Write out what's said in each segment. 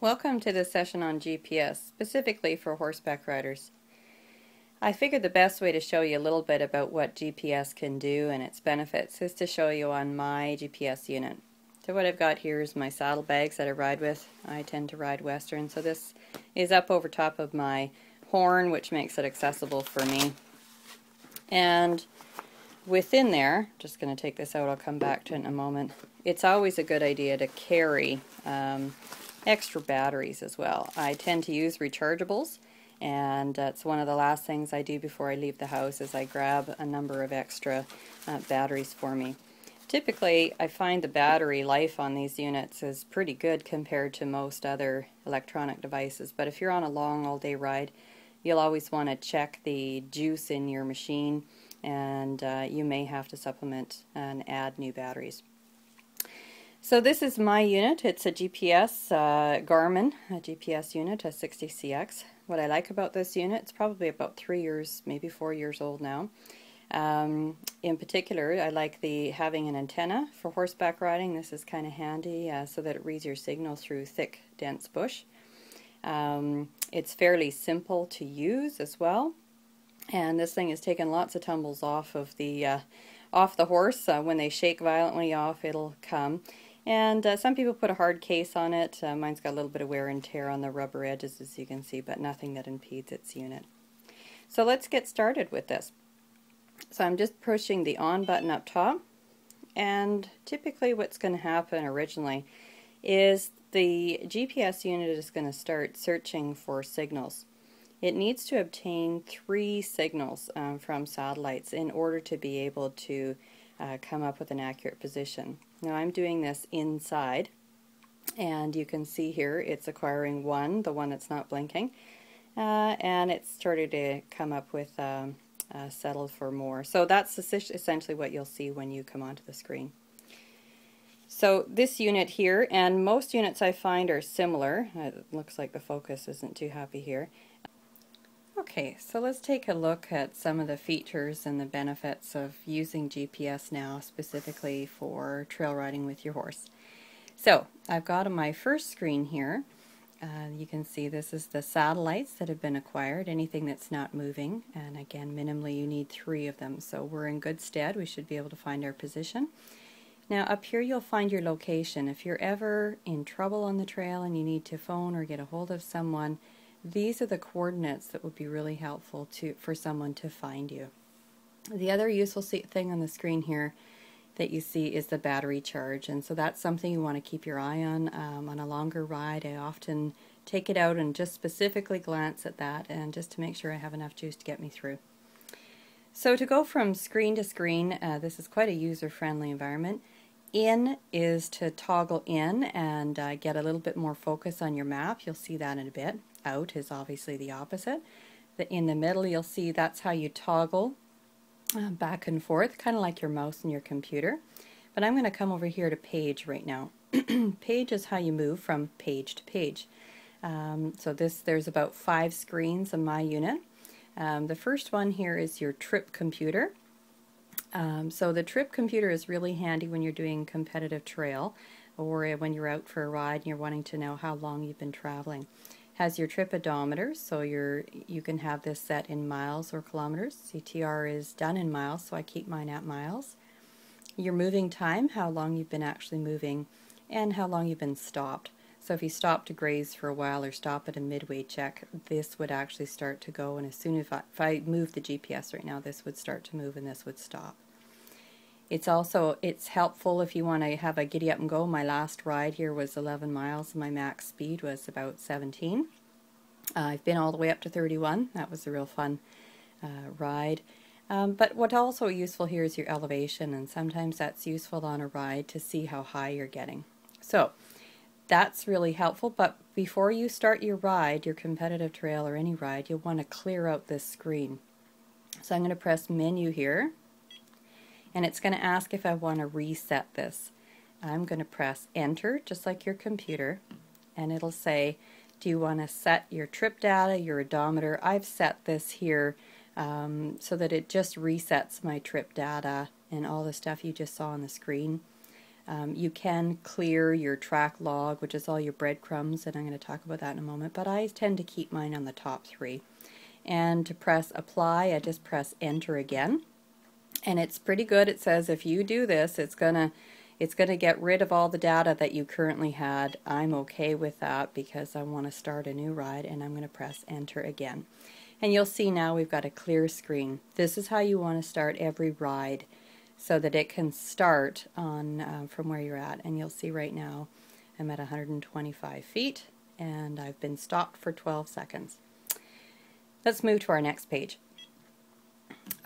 Welcome to this session on GPS, specifically for horseback riders. I figured the best way to show you a little bit about what GPS can do and its benefits is to show you on my GPS unit. So what I've got here is my saddlebags that I ride with. I tend to ride Western, so this is up over top of my horn, which makes it accessible for me. And within there, just going to take this out, I'll come back to it in a moment, it's always a good idea to carry extra batteries as well. I tend to use rechargeables, and that's one of the last things I do before I leave the house is I grab a number of extra batteries for me. Typically, I find the battery life on these units is pretty good compared to most other electronic devices, but if you're on a long all-day ride, you'll always want to check the juice in your machine, and you may have to supplement and add new batteries. So this is my unit. It's a GPS Garmin, a GPS unit, a 60CX. What I like about this unit, it's probably about 3 years, maybe 4 years old now. In particular, I like having an antenna for horseback riding. This is kind of handy so that it reads your signal through thick, dense bush. It's fairly simple to use as well. And this thing has taken lots of tumbles off of the horse. When they shake violently off, it'll come. And some people put a hard case on it. Mine's got a little bit of wear and tear on the rubber edges, as you can see, but nothing that impedes its unit. So let's get started with this. So I'm just pushing the on button up top, and typically what's going to happen originally is the GPS unit is going to start searching for signals. It needs to obtain 3 signals from satellites in order to be able to come up with an accurate position. Now I'm doing this inside, and you can see here it's acquiring 1, the one that's not blinking, and it's started to come up with settled for more. So that's essentially what you'll see when you come onto the screen. So this unit here, and most units I find are similar. It looks like the focus isn't too happy here. Okay, so let's take a look at some of the features and the benefits of using GPS now, specifically for trail riding with your horse. So I've got on my first screen here, you can see this is the satellites that have been acquired, anything that's not moving, and again minimally you need 3 of them, so we're in good stead. We should be able to find our position. Now up here you'll find your location. If you're ever in trouble on the trail and you need to phone or get a hold of someone, these are the coordinates that would be really helpful for someone to find you. The other useful thing on the screen here that you see is the battery charge, and so that's something you want to keep your eye on a longer ride. I often take it out and just specifically glance at that, and just to make sure I have enough juice to get me through. So to go from screen to screen, this is quite a user-friendly environment. In is to toggle in and get a little bit more focus on your map. You'll see that in a bit. Out is obviously the opposite. In the middle you'll see that's how you toggle back and forth, kind of like your mouse in your computer. But I'm going to come over here to page right now. Page is how you move from page to page. So there's about 5 screens on my unit. The first one here is your trip computer. So the trip computer is really handy when you're doing competitive trail or when you're out for a ride and you're wanting to know how long you've been traveling. Has your trip odometer, so you can have this set in miles or kilometers. CTR is done in miles, so I keep mine at miles. Your moving time, how long you've been actually moving, and how long you've been stopped. So if you stop to graze for a while or stop at a midway check, this would actually start to go, and as soon as if I move the GPS right now, this would start to move and this would stop. It's helpful if you want to have a giddy up and go. My last ride here was 11 miles and my max speed was about 17. I've been all the way up to 31. That was a real fun ride. But what's also useful here is your elevation, and sometimes that's useful on a ride to see how high you're getting. So that's really helpful, but before you start your ride, your competitive trail or any ride, you'll want to clear out this screen. So I'm going to press menu here, and it's going to ask if I want to reset this. I'm going to press enter, just like your computer, and it'll say, do you want to set your trip data, your odometer? I've set this here so that it just resets my trip data and all the stuff you just saw on the screen. You can clear your track log, which is all your breadcrumbs, and I'm going to talk about that in a moment, but I tend to keep mine on the top 3. And to press apply, I just press enter again. And it's pretty good. It says if you do this, it's gonna get rid of all the data that you currently had. I'm okay with that because I want to start a new ride, and I'm going to press enter again. And you'll see now we've got a clear screen. This is how you want to start every ride so that it can start on from where you're at. And you'll see right now I'm at 125 feet and I've been stopped for 12 seconds. Let's move to our next page.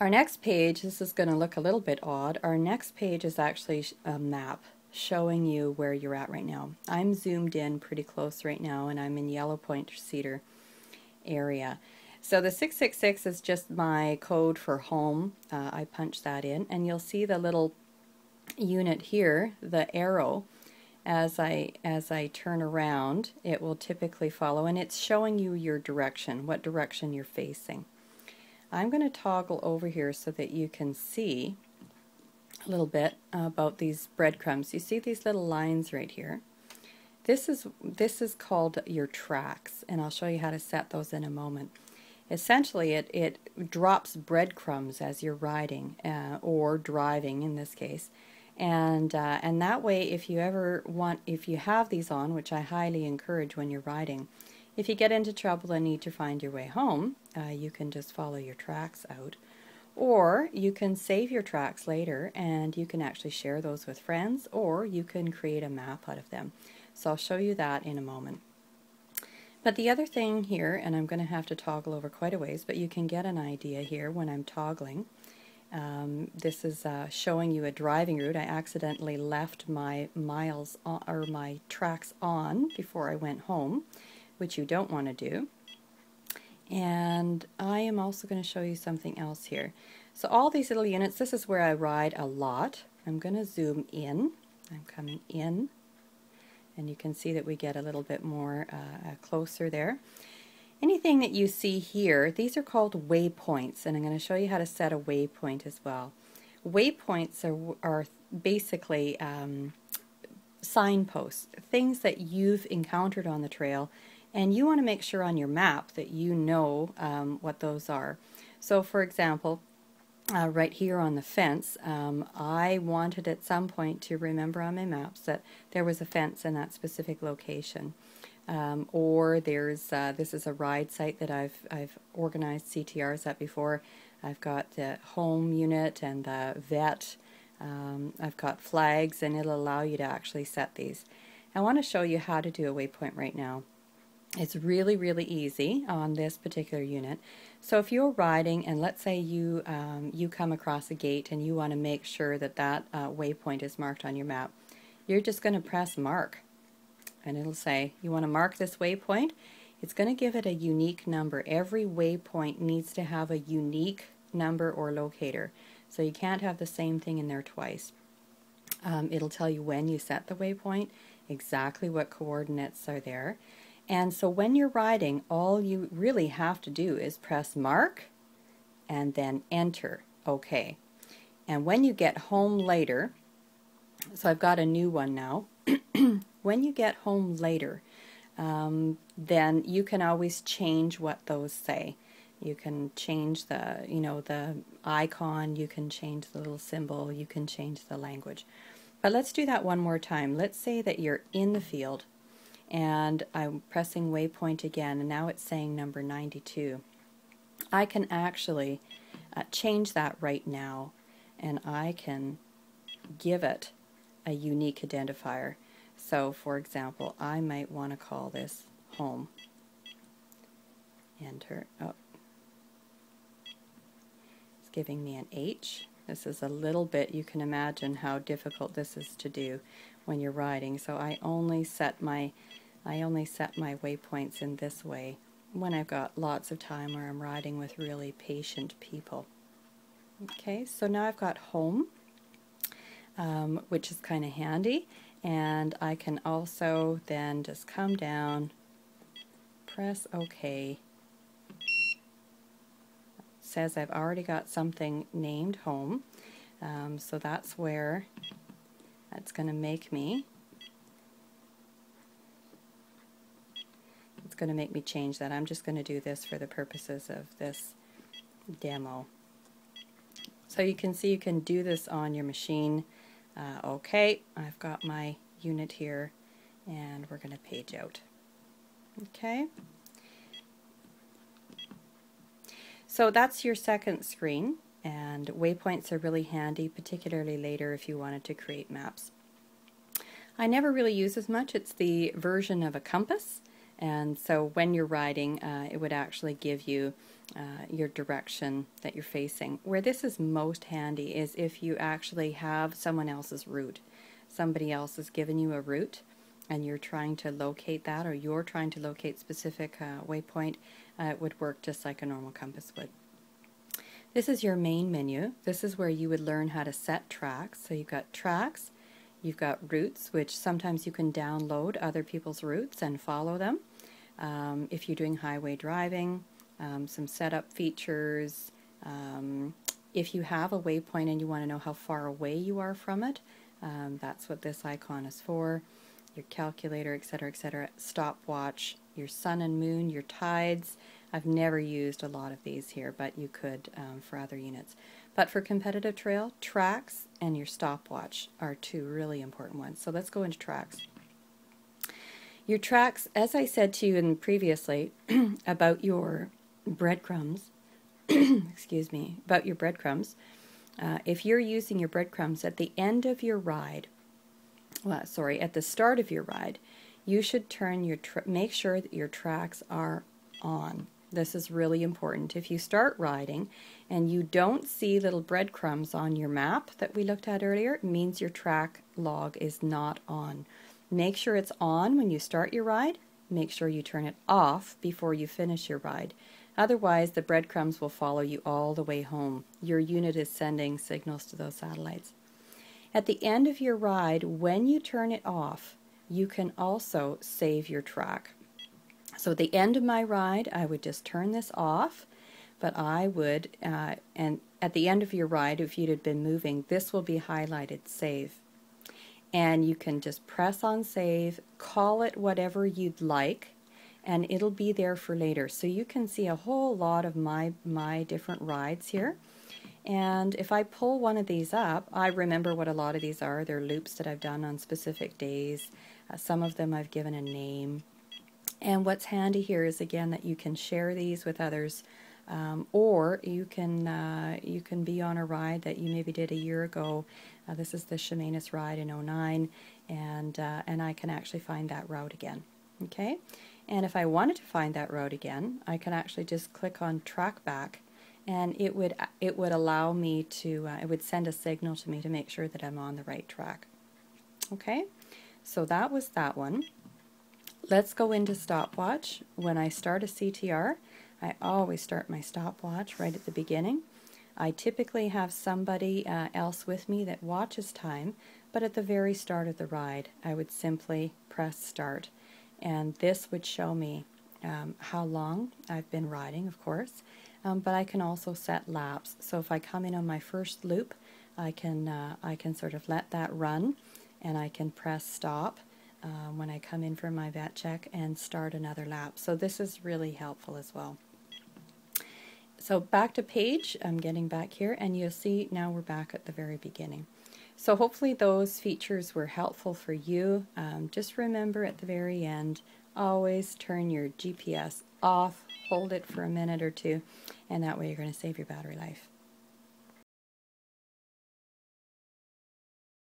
Our next page, this is going to look a little bit odd. Our next page is actually a map showing you where you're at right now. I'm zoomed in pretty close right now, and I'm in Yellow Point Cedar area. So the 666 is just my code for home. I punch that in, and you'll see the little unit here, the arrow. As I turn around, it will typically follow, and it's showing you your direction, what direction you're facing. I'm going to toggle over here so that you can see a little bit about these breadcrumbs. You see these little lines right here? This is called your tracks, and I'll show you how to set those in a moment. Essentially, it drops breadcrumbs as you're riding or driving in this case, and that way, if you have these on, which I highly encourage when you're riding, if you get into trouble and need to find your way home, you can just follow your tracks out, or you can save your tracks later and you can actually share those with friends, or you can create a map out of them. So I'll show you that in a moment. But the other thing here, and I'm going to have to toggle over quite a ways, but you can get an idea here when I'm toggling. This is showing you a driving route. I accidentally left my miles on, or my tracks on before I went home, which you don't want to do. And I am also going to show you something else here. So all these little units, this is where I ride a lot. I'm going to zoom in. I'm coming in. And you can see that we get a little bit more closer there. Anything that you see here, these are called waypoints, and I'm going to show you how to set a waypoint as well. Waypoints are basically signposts, things that you've encountered on the trail, and you want to make sure on your map that you know what those are. So for example, right here on the fence, I wanted at some point to remember on my maps that there was a fence in that specific location. Or there's this is a ride site that I've organized CTRs at before. I've got the home unit and the vet. I've got flags, and it'll allow you to actually set these. I want to show you how to do a waypoint right now. It's really, really easy on this particular unit. So if you're riding and let's say you come across a gate and you want to make sure that that waypoint is marked on your map, you're just going to press mark. And it'll say, you want to mark this waypoint. It's going to give it a unique number. Every waypoint needs to have a unique number or locator. So you can't have the same thing in there twice. It'll tell you when you set the waypoint, exactly what coordinates are there. And so when you're riding, all you really have to do is press mark and then enter. Okay. And when you get home later, so I've got a new one now. When you get home later, then you can always change what those say. You can change the, the icon, you can change the little symbol, you can change the language. But let's do that one more time. Let's say that you're in the field and I'm pressing waypoint again, and now it's saying number 92. I can actually change that right now, and I can give it a unique identifier. So for example, I might want to call this home. Enter. Oh. It's giving me an H. This is a little bit, you can imagine how difficult this is to do when you're riding. So I only set my waypoints in this way when I've got lots of time where I'm riding with really patient people. Okay, so now I've got home, which is kind of handy. And I can also then just come down, press OK. It says I've already got something named home, so that's where It's going to make me change that. I'm just going to do this for the purposes of this demo. So you can see you can do this on your machine. Okay, I've got my unit here, and we're going to page out. Okay. So that's your second screen, and waypoints are really handy, particularly later if you wanted to create maps. I never really use as much. It's the version of a compass, and so when you're riding, it would actually give you your direction that you're facing. Where this is most handy is if you actually have someone else's route. Somebody else has given you a route, and you're trying to locate that, or you're trying to locate specific waypoint. It would work just like a normal compass would. This is your main menu. This is where you would learn how to set tracks. So you've got tracks, you've got routes, which sometimes you can download other people's routes and follow them. If you're doing highway driving, some setup features. If you have a waypoint and you want to know how far away you are from it, that's what this icon is for. Your calculator, etc., etc., stopwatch, your sun and moon, your tides. I've never used a lot of these here, but you could for other units. But for competitive trail, tracks and your stopwatch are two really important ones. So let's go into tracks. Your tracks, as I said to you previously about your breadcrumbs, excuse me, about your breadcrumbs, if you're using your breadcrumbs at the end of your ride, at the start of your ride, you should turn make sure that your tracks are on. This is really important. If you start riding and you don't see little breadcrumbs on your map that we looked at earlier, it means your track log is not on. Make sure it's on when you start your ride. Make sure you turn it off before you finish your ride. Otherwise, the breadcrumbs will follow you all the way home. Your unit is sending signals to those satellites. At the end of your ride, when you turn it off, you can also save your track. So at the end of my ride, I would just turn this off, but I would, and at the end of your ride, if you'd have been moving, this will be highlighted save. And you can just press on save, call it whatever you'd like, and it'll be there for later. So you can see a whole lot of my different rides here. And if I pull one of these up, I remember what a lot of these are. They're loops that I've done on specific days. Some of them I've given a name. And what's handy here is, again, that you can share these with others, or you can be on a ride that you maybe did a year ago. This is the Chemainus ride in 09, and I can actually find that route again. Okay, and if I wanted to find that route again, I can actually just click on track back, and it would allow me to, it would send a signal to me to make sure that I'm on the right track. Okay, so that was that one. Let's go into stopwatch. When I start a CTR, I always start my stopwatch right at the beginning. I typically have somebody else with me that watches time, but at the very start of the ride, I would simply press start. And this would show me how long I've been riding, of course, but I can also set laps. So if I come in on my first loop, I can sort of let that run, and I can press stop when I come in for my vet check and start another lap. So this is really helpful as well. So back to page, I'm getting back here, and you'll see now we're back at the very beginning. So hopefully those features were helpful for you. Just remember at the very end, always turn your GPS off, hold it for a minute or two, and that way you're going to save your battery life.